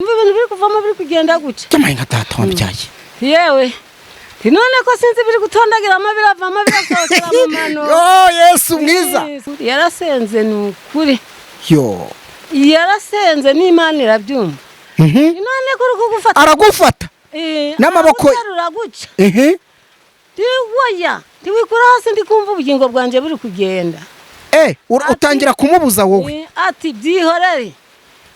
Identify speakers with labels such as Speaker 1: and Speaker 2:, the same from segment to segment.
Speaker 1: ibintu biri kuvamo biri kugenda guca
Speaker 2: cyamaye nka data wambyaye
Speaker 1: yewe none ko sinzi biri gutondagiramo biravamo birasohokera mu mano
Speaker 2: Yesu mwiza
Speaker 1: yarasenze nukuri
Speaker 2: yo
Speaker 1: yarasenze n'Imana irabyumva none ko kugufata
Speaker 2: aragufata n'amaboko
Speaker 1: araguca diwoya diwikura hasi ndikumva ubugingo bwanje buri kugenda
Speaker 2: utangira kumubuza wowe
Speaker 1: ati byihorere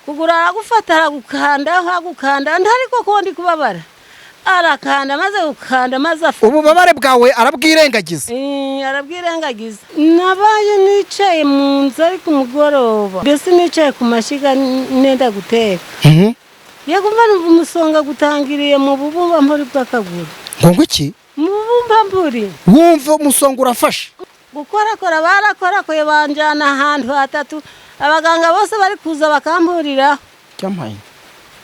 Speaker 1: kugura aragufata aragukanda ntariko ko ndi kubabara arakanda maze gukanda maze
Speaker 2: ububabare bwawe arabwirengagiza
Speaker 1: arabwirengagiza nabaye nicaye mu nzu ari ku mugoroba mbese nicaye ku mashiga nenda guteka yagumva numva umusonga gutangiriye mu bubumba mpori bw'akaguru
Speaker 2: ngo iki
Speaker 1: mu bubumba mpori
Speaker 2: wumva umusonga urafashe
Speaker 1: gukorakora barakorakoye banjana ahantu hatatu abaganga bose bari kuza bakamburira
Speaker 2: cyamaye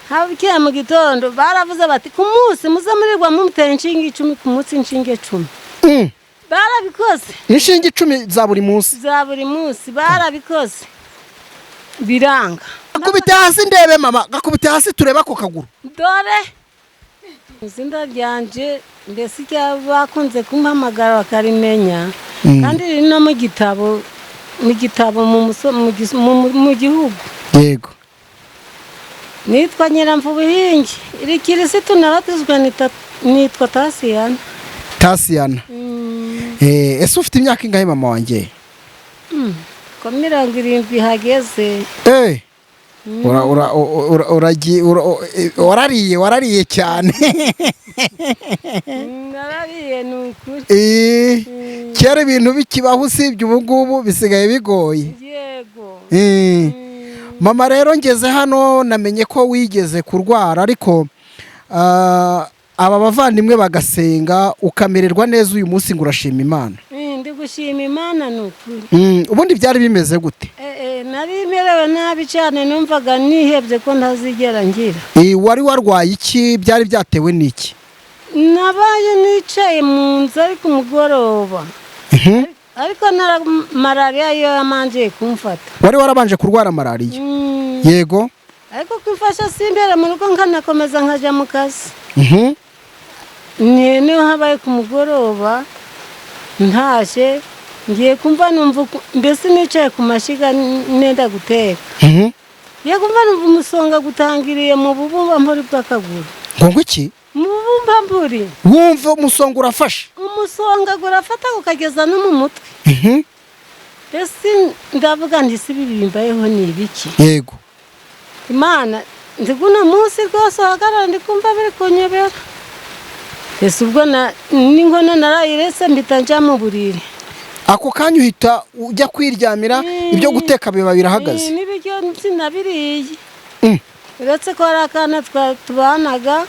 Speaker 1: habikiye mu gitondo baravuze bati ku munsi muze murirwa mumutera inshinge 10 ku munsi inshinge 10 barabikoze
Speaker 2: inshinge 10 za buri munsi barabikoze biranga gakubita hasi ndebe mama gakubita hasi tureba ko kaguru
Speaker 1: dore izinda ryanje mbese bakunze kumpamagara bakarimenya kandi rino mu gitabo mu gihugu
Speaker 2: yego
Speaker 1: nitwa Nyiramvubuhingi iri kirisitu nabatizwe nitwa Tasiyana
Speaker 2: ese ufite imyaka ingahe mama wanjye
Speaker 1: ko 70 hageze
Speaker 2: warariye cyane
Speaker 1: narariye nukuri
Speaker 2: kera ibintu bikibaho usibye ubu ngubu bisigaye bigoye
Speaker 1: yego
Speaker 2: mama rero ngeze hano namenye ko wigeze kurwara ariko aba bavandimwe bagasenga ukamererwa neza uyu munsi ngo urashima Imana
Speaker 1: ndi gushima Imana nukuri
Speaker 2: ubundi byari bimeze gute
Speaker 1: nari merewe nabi cyane numvaga nihebye ko ntazigera ngira
Speaker 2: wari warwaye iki byari byatewe n'iki
Speaker 1: nabaye nicaye mu nzu ari ku mugoroba ariko malaria yo yamanje kumfata
Speaker 2: wari warabanje kurwara malaria yego
Speaker 1: ariko kwifasha simbere mu rugo nkanakomeza nkaja mu kazi niyo habaye ku mugoroba ntashe ngiye kumva numva mbese nicaye ku mashiga nenda guteka kumva numva umusonga gutangiriye mu bubumba mpori bw'akaguru
Speaker 2: ngo iki
Speaker 1: mu bubumba mpori
Speaker 2: wumva umusonga urafashe
Speaker 1: umusonga gurafata ukageza no mu mutwe mbese ndavuga nti si bibimbayeho ni ibiki
Speaker 2: yego
Speaker 1: Imana ndiguna munsi rwose hagarara ndikumva biri kunyobera ese ubwo n'inkono narayirese mbita njya mu buriri
Speaker 2: ako kanya uhita ujya kwiryamira ibyo guteka biba birahagaze
Speaker 1: n'ibiryo sinabiriye uretse ko hari akana tubanaga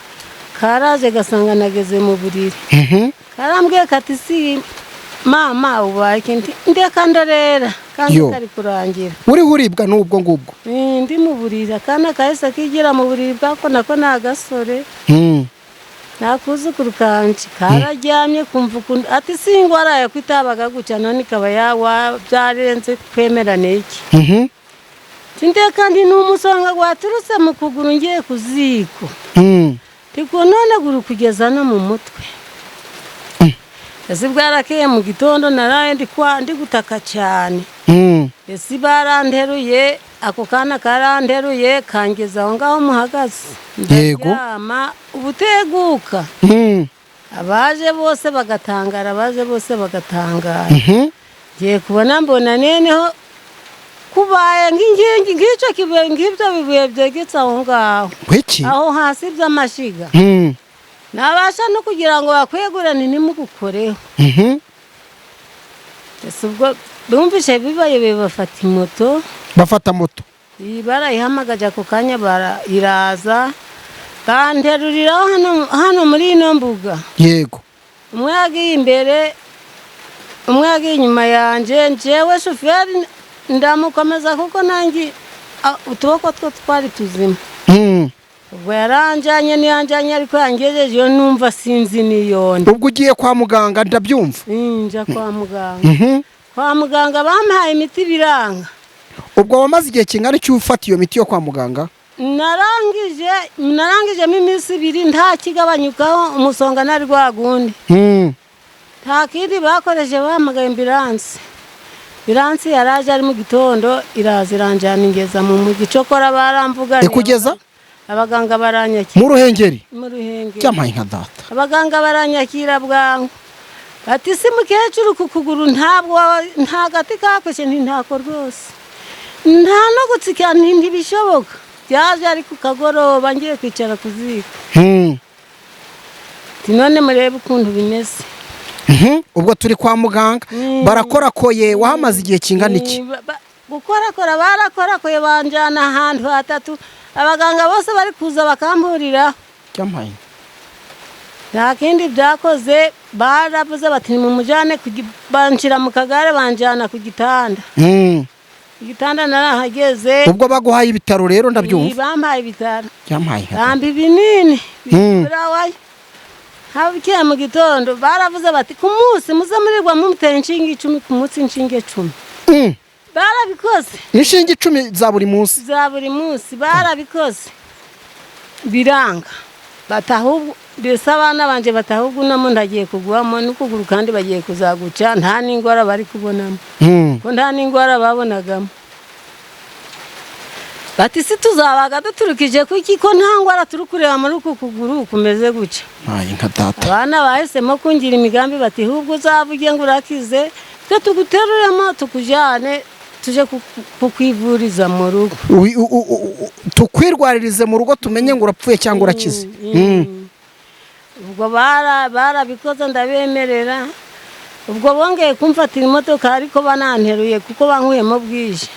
Speaker 1: karaje gasanga nageze mu buriri karambwiye kati si mama ubaye ndeka ndorera kandi kari kurangira
Speaker 2: uri huribwa n'ubwo ngubwo
Speaker 1: ndi mu buriri akana kahise kigira mu buriri bwako nako ni agasore nakuzukuru kanje kararyamye kumva ati singwara yakwitabaga guca none ikaba yawa byarenze kwemerane iki kandi n'umusonga gwaturutse mu kuguru ngiye kuziko tiko none guru kugeza no mu mutwe ese bwarakeye mu gitondo naraye ndi gutaka cyane ese baranteruye ako kana karanteruye kangeza aho ngaho muhagaze ndaryama ubuteguka abaje bose bagatangara ngiye kubona mbona neneho kubaye nk'ingingi ngicyo kibuye ngibyo bibuye byegetse aho ngaho aho hasi by'amashiga nabasha no kugira ngo bakwegurane nimugukoreho ese ubwo bumvishe bibaye bafata moto barayihamagaje ako kanya iraza kanteruriraho hano muri ino mbuga
Speaker 2: yego
Speaker 1: umwe yagiye imbere umwe yagiye inyuma yanjye njyewe shoferi ndamukomeza kuko nanjye utuboko two twari tuzima ubwo yaranjanye niyanjanye ariko yangejeje yo numva sinzi niyonde
Speaker 2: ubwo ugiye kwa muganga ndabyumva
Speaker 1: nja kwa muganga bampaye imiti biranga
Speaker 2: ubwo wamaze igihe kingana cyo ufata iyo miti yo kwa muganga
Speaker 1: narangijemo iminsi 2 nta kigabanyukaho umusonga nari rwagundi nta kindi bakoreshe bahamagaye ambilansi yaraje ari mu gitondo iraza iranjana ingeza mu mugi cokora baramvuga
Speaker 2: ikugeza
Speaker 1: abaganga baranyakira
Speaker 2: mu Ruhengeri
Speaker 1: cyamaye
Speaker 2: nka data
Speaker 1: abaganga baranyakira bwangu ati si mukecuru kukuguru nta gati kakoshye ntako rwose nta no gutsikira ntibishoboka byaje ari ku kagoroba ngiye kwicara kuzika none murebe ukuntu bimeze
Speaker 2: ubwo turi kwa muganga barakorakoye wahamaze igihe kingana iki
Speaker 1: gukorakora barakorakoye banjana ahantu hatatu abaganga bose bari kuza bakamburira
Speaker 2: cyamaye
Speaker 1: nta kindi byakoze baravuze bati mu mujane banshira mu kagare banjana ku gitanda igitanda narahageze
Speaker 2: ubwo baguhaye ibitaro rero ndabyumva
Speaker 1: bampaye ibitaro
Speaker 2: cyamaye
Speaker 1: bambi binini birawaye habukiye mu gitondo baravuze bati ku munsi muze murirwa mumutera inshinge 10 ku munsi inshinge 10 barabikoze
Speaker 2: inshinge 10 za buri munsi barabikoze biranga batahubwo mbese abana banje batahubwo namo ndagiye kugwamo n'ukuguru kandi bagiye kuzaguca nta n'ingwara bari kubonamo ko nta n'ingwara babonagamo bati si tuzabaga duturukije kuki ko nta ngwara turi kureba muri uku kuguru kumeze guca nka data
Speaker 1: abana bahisemo kungira imigambi bati hubwo uzavuge ngo urakize twe tuguteruremo tukujyane tuje kukwivuriza mu rugo
Speaker 2: tukwirwaririze mu rugo tumenye ngo urapfuye cyangwa urakize
Speaker 1: ubwo barabikoze ndabemerera ubwo bongeye kumfatira imodoka ariko bananteruye kuko bankuyemo bwije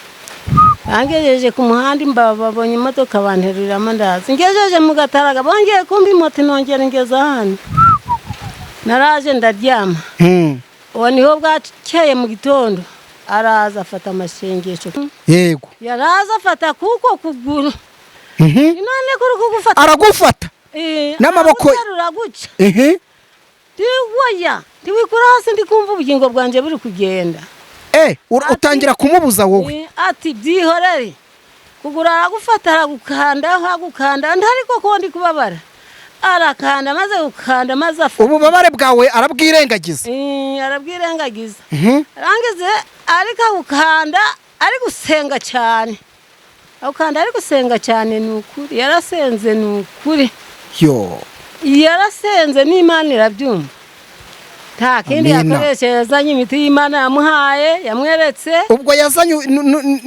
Speaker 1: bangejeje ku muhanda babonye imodoka banteruriramo ndazi ngejeje mu Gataraga bongeye kumba imoto nongera ngeza hano naraje ndaryama uwo niho bwakeye mu gitondo araza afata amashengesho
Speaker 2: yego
Speaker 1: yaraza afata kuko kuguru none kuri kugufata
Speaker 2: aragufata n'amaboko
Speaker 1: uraguca tiwoya tiwikura hasi ndikumva ubugingo bwanje buri kugenda
Speaker 2: utangira kumubuza wowe
Speaker 1: ati byihorere kugura aragufata aragukanda ntariko ko ndi kubabara arakanda maze gukanda maze
Speaker 2: ububabare bwawe arabwirengagiza
Speaker 1: arabwirengagiza arangize ariko gukanda ari gusenga cyane akanda ari gusenga cyane nukuri yarasenze nukuri yarasenze n'Imana irabyumva nta kindi yakoresheje yazanye imiti y'Imana yamuhaye yamweretse
Speaker 2: ubwo yazanye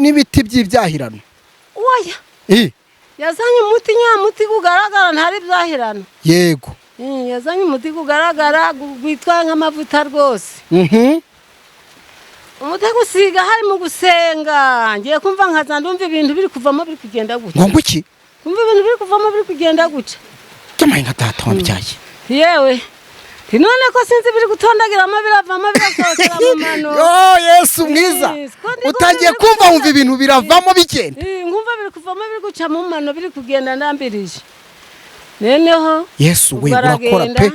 Speaker 2: n'ibiti by'ibyahirano
Speaker 1: oya yazanye umuti nyamuti kugaragara ntari byahirano
Speaker 2: yego
Speaker 1: yazanye umuti kugaragara gwitwa nk'amavuta rwose umuti gusiga hari mu gusenga ngiye kumva nkaza ndumva ibintu biri kuvamo biri kugenda guca
Speaker 2: ngo iki
Speaker 1: kumva ibintu biri kuvamo biri kugenda guca
Speaker 2: cyamaye nka data wambyaye
Speaker 1: yewe none ko sinzi biri gutondagiramo biravamo birasohokera mu mano
Speaker 2: Yesu mwiza utangiye kumva wumva ibintu biravamo bigenda
Speaker 1: ngumva biri kuvamo biri guca mu mano biri kugenda ndambirije neneho
Speaker 2: Yesu we urakora pe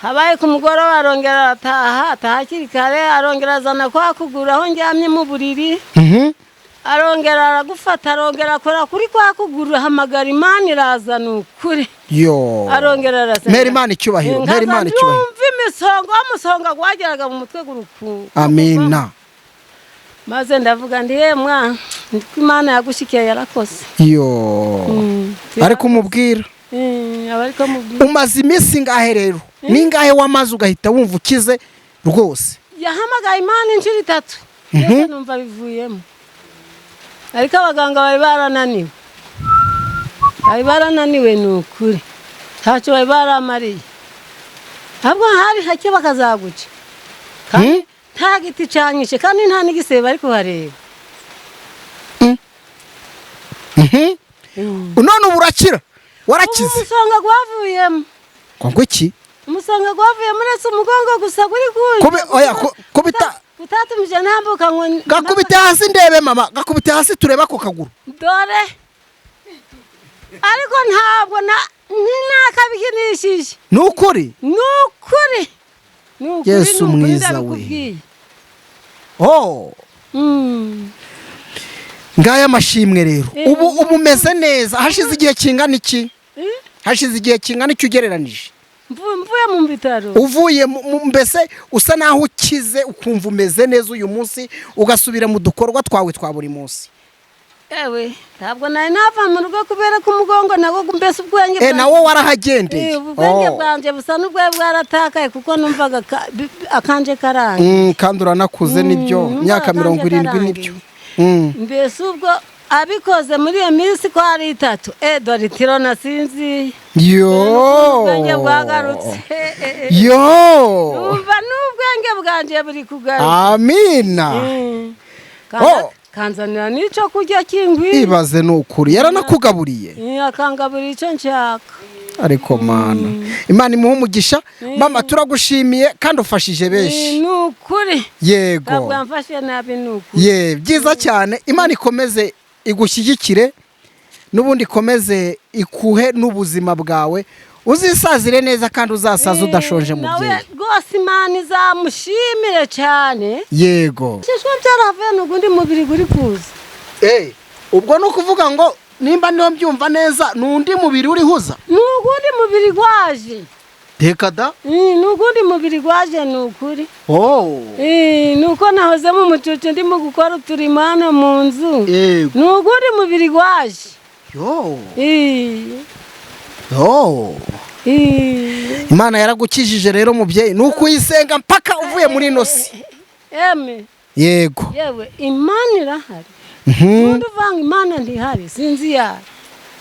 Speaker 1: habaye ku mugoroba arongera ataha kiri kare arongera azana kwa kugura aho njyamye mu buriri arongera aragufata arongera akora kuri kwa kugura hamagara Imana irazana ukuri arongera arasenga
Speaker 2: Mera Imana icyubahiro Mera Imana icyubahiro
Speaker 1: yumva imisongo amusonga gwageraga mu mutwe guruku
Speaker 2: amina
Speaker 1: maze ndavuga ndi mwa Imana yagushikiye yarakoze
Speaker 2: ariko umubwira
Speaker 1: abariko mubwira
Speaker 2: umaze iminsi ngahe rero ningahe wamaze ugahita wumva ukize rwose
Speaker 1: yahamagaye Imana inshuro 3 numva bivuyemo ariko abaganga bari barananiwe nukuri ntacyo bari baramariye ahubwo hari hake bakazaguca nta giti canyishe kandi nta n'igisebe bari kuhareba
Speaker 2: none ubu urakira warakize
Speaker 1: umusonga gwavuyemo
Speaker 2: ngo iki
Speaker 1: umusonga gwavuyemo uretse umugongo gusa guri
Speaker 2: kubita
Speaker 1: utatumije ntambuka ngo
Speaker 2: gakubite hasi ndebe mama gakubite hasi tureba ko kaguru
Speaker 1: dore ariko ntabwo nakabikinishije
Speaker 2: nukuri Yesu mwiza we
Speaker 3: ngaya amashimwe rero ubu umeze neza hashize igihe kingana iki hashize igihe kingana iki ugereranije
Speaker 2: mvuye mu bitaro
Speaker 3: uvuye mbese usa naho ukize ukumva umeze neza uyu munsi ugasubira mu dukorwa twawe twa buri munsi
Speaker 2: ewe ntabwo nari nava mu rugo kubera ko umugongo nawo mbese ubwenge bwanjye
Speaker 3: nawo warahagendeye
Speaker 2: ubwenge bwanjye busa n'ubwawe bwaratakaye kuko numvaga akanje karangiye
Speaker 3: kandi uranakuze nibyo imyaka 70 nibyo
Speaker 2: mbese ubwo abikoze muri iyo minsi ko ari 3 dore tiro nasinzi ubwenge bwagarutse umva n'ubwenge bwanjye buri kugaruka
Speaker 3: amina
Speaker 2: kanzanira n'icyo kurya kingwi
Speaker 3: ibaze n'ukuri yaranakugaburiye
Speaker 2: akangaburira icyo nshaka
Speaker 3: ariko mana Imana imuha umugisha mama turagushimiye kandi ufashije benshi
Speaker 2: n'ukuri
Speaker 3: yego
Speaker 2: ntabwo yamfashe nabi n'ukuri
Speaker 3: byiza cyane Imana ikomeze igushyigikire n'ubundi ikomeze ikuhe n'ubuzima bwawe uzisazire neza kandi uzasaza udashonje mu byeyi
Speaker 2: nawe rwose Imana izamushimire cyane
Speaker 3: yego
Speaker 2: shishwa byaravuye n'ugundi mubiri guri kuza
Speaker 3: ubwo no kuvuga ngo nimba niyo mbyumva neza n'undi mubiri urihuza
Speaker 2: n'ugundi mubiri gwaje
Speaker 3: reka da
Speaker 2: n'ugundi mubiri gwaje n'ukuri nuko nahoze mu mucucu ndimo gukora uturimo hano mu nzu n'ugundi mubiri gwaje
Speaker 3: Imana yaragukijije rero mubyeyi nuko uyisenga mpaka uvuye muri ino si yego
Speaker 2: yewe Imana irahari ubundi uvanga Imana ntihari sinzi yari